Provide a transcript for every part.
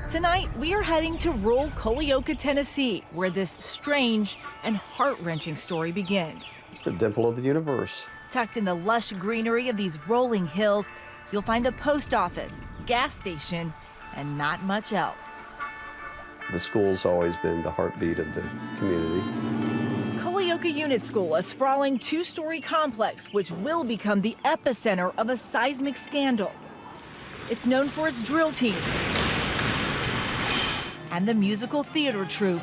Tonight, we are heading to rural Culleoka, Tennessee, where this strange and heart-wrenching story begins. It's the dimple of the universe. Tucked in the lush greenery of these rolling hills, you'll find a post office, gas station, and not much else. The school's always been the heartbeat of the community. Culleoka Unit School, a sprawling two-story complex which will become the epicenter of a seismic scandal. It's known for its drill team and the musical theater troupe,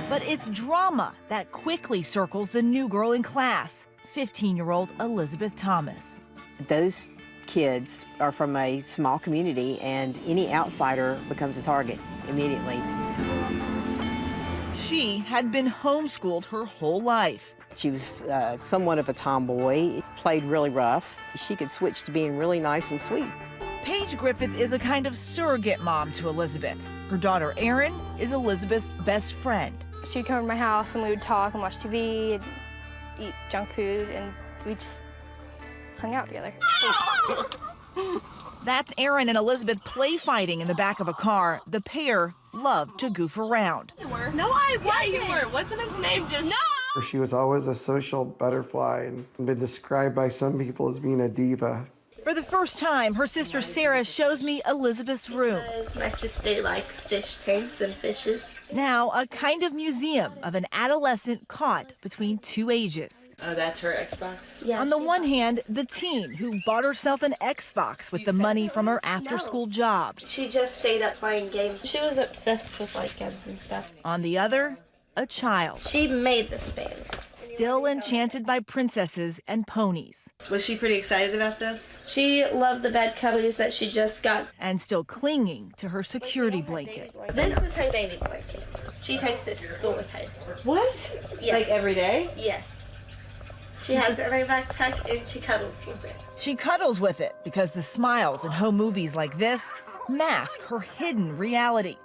but it's drama that quickly circles the new girl in class, 15-year-old Elizabeth Thomas. Those kids are from a small community, and any outsider becomes a target immediately. She had been homeschooled her whole life. She was somewhat of a tomboy, played really rough. She could switch to being really nice and sweet. Paige Griffith is a kind of surrogate mom to Elizabeth. Her daughter Erin is Elizabeth's best friend. She'd come to my house and we would talk and watch TV and eat junk food, and we just hung out together. That's Erin and Elizabeth play fighting in the back of a car. The pair loved to goof around. No, I wasn't. Yeah, you were. Wasn't his name just... No! She was always a social butterfly and been described by some people as being a diva. For the first time, her sister Sarah shows me Elizabeth's room. My sister likes fish tanks and fishes. Now, a kind of museum of an adolescent caught between two ages. Oh, that's her Xbox? Yeah, On the one hand, the teen who bought herself an Xbox with the money from her after-school job. She just stayed up playing games. She was obsessed with like guns and stuff. On the other, a child. She made this band. Still enchanted by princesses and ponies. Was she pretty excited about this? She loved the bed covers that she just got. And still clinging to her security blanket. This is her baby blanket. She takes it to school with her. What? Yes. Like every day? Yes. She has it in her backpack and she cuddles with it. She cuddles with it because the smiles in home movies like this mask her hidden reality.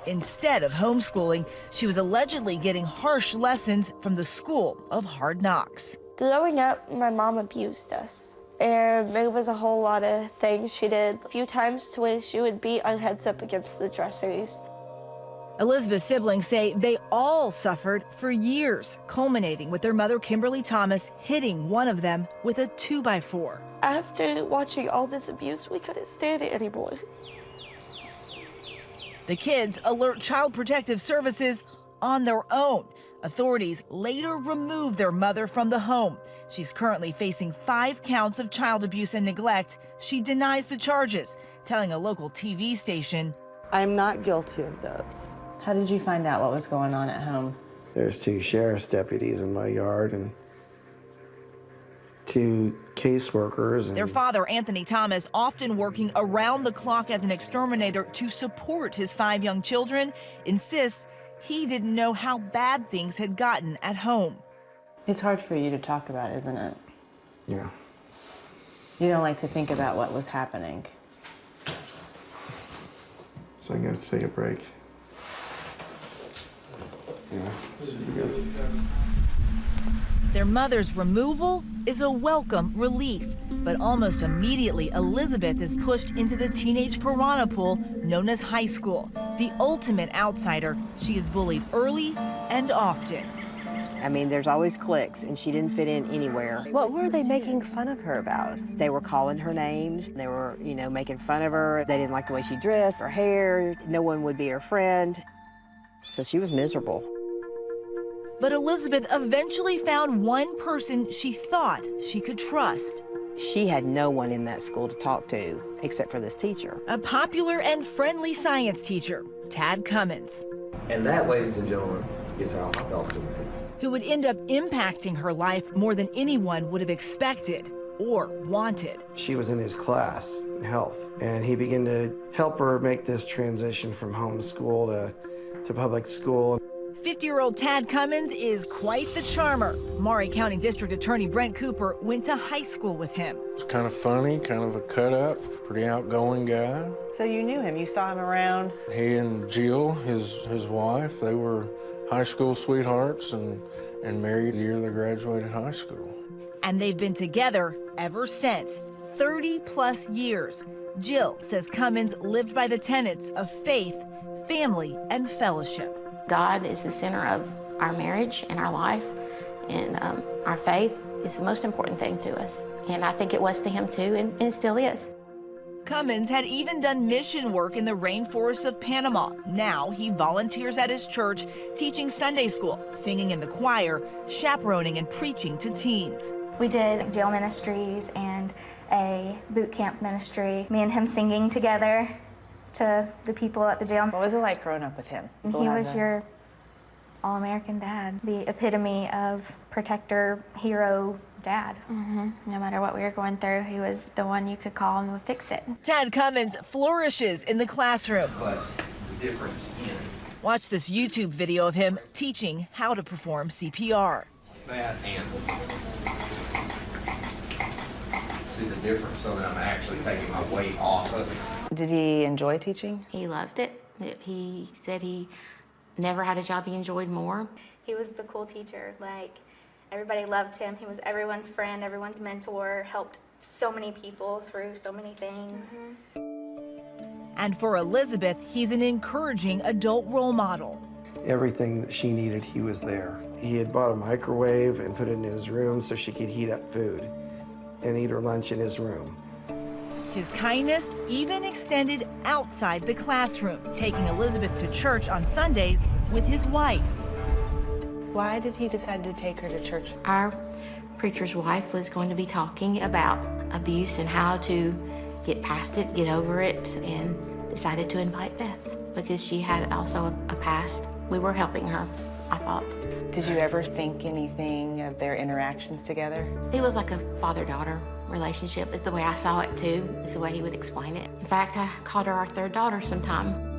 Instead of homeschooling, she was allegedly getting harsh lessons from the school of hard knocks. Growing up, my mom abused us. And there was a whole lot of things she did. A few times to where she would beat our heads up against the dressers. Elizabeth's siblings say they all suffered for years, culminating with their mother, Kimberly Thomas, hitting one of them with a 2x4. After watching all this abuse, we couldn't stand it anymore. The kids alert Child Protective Services on their own. Authorities later removed their mother from the home. She's currently facing 5 counts of child abuse and neglect. She denies the charges, telling a local TV station, "I'm not guilty of those." How did you find out what was going on at home? There's 2 sheriff's deputies in my yard and 2 caseworkers. Their father, Anthony Thomas, often working around the clock as an exterminator to support his 5 young children, insists he didn't know how bad things had gotten at home. It's hard for you to talk about, isn't it? Yeah. You don't like to think about what was happening. So I'm gonna take a break. Yeah. See you guys. Their mother's removal is a welcome relief, but almost immediately Elizabeth is pushed into the teenage piranha pool known as high school. The ultimate outsider, she is bullied early and often. I mean, there's always cliques, and she didn't fit in anywhere. What were they making fun of her about? They were calling her names. They were, making fun of her. They didn't like the way she dressed, her hair. No one would be her friend. So she was miserable. But Elizabeth eventually found one person she thought she could trust. She had no one in that school to talk to except for this teacher. A popular and friendly science teacher, Tad Cummins. And that, ladies and gentlemen, is how hot dogs are made. Who would end up impacting her life more than anyone would have expected or wanted. She was in his class, in health, and he began to help her make this transition from homeschool to public school. 50-year-old Tad Cummins is quite the charmer. Maury County District Attorney Brent Cooper went to high school with him. It's kind of funny, kind of a cut-up, pretty outgoing guy. So you knew him, you saw him around? He and Jill, his wife, they were high school sweethearts and married the year they graduated high school. And they've been together ever since, 30-plus years. Jill says Cummins lived by the tenets of faith, family, and fellowship. God is the center of our marriage and our life, and our faith is the most important thing to us. And I think it was to him too, and it still is. Cummins had even done mission work in the rainforests of Panama. Now he volunteers at his church, teaching Sunday school, singing in the choir, chaperoning and preaching to teens. We did jail ministries and a boot camp ministry. Me and him singing together to the people at the jail. What was it like growing up with him? And he was your all-American dad, the epitome of protector, hero dad. No matter what we were going through, he was the one you could call and would fix it. Tad Cummins flourishes in the classroom. But the difference in Watch this YouTube video of him teaching how to perform CPR. that and see the difference so that I'm actually taking my weight off of it. Did he enjoy teaching? He loved it. He said he never had a job he enjoyed more. He was the cool teacher. Like, everybody loved him. He was everyone's friend, everyone's mentor, helped so many people through so many things. And for Elizabeth, he's an encouraging adult role model. Everything that she needed, he was there. He had bought a microwave and put it in his room so she could heat up food and eat her lunch in his room. His kindness even extended outside the classroom, taking Elizabeth to church on Sundays with his wife. Why did he decide to take her to church? Our preacher's wife was going to be talking about abuse and how to get past it, get over it, and decided to invite Beth because she had also a past. We were helping her, I thought. Did you ever think anything of their interactions together? It was like a father-daughter relationship. It's the way I saw it too. It's the way he would explain it. In fact, I called her our third daughter sometime.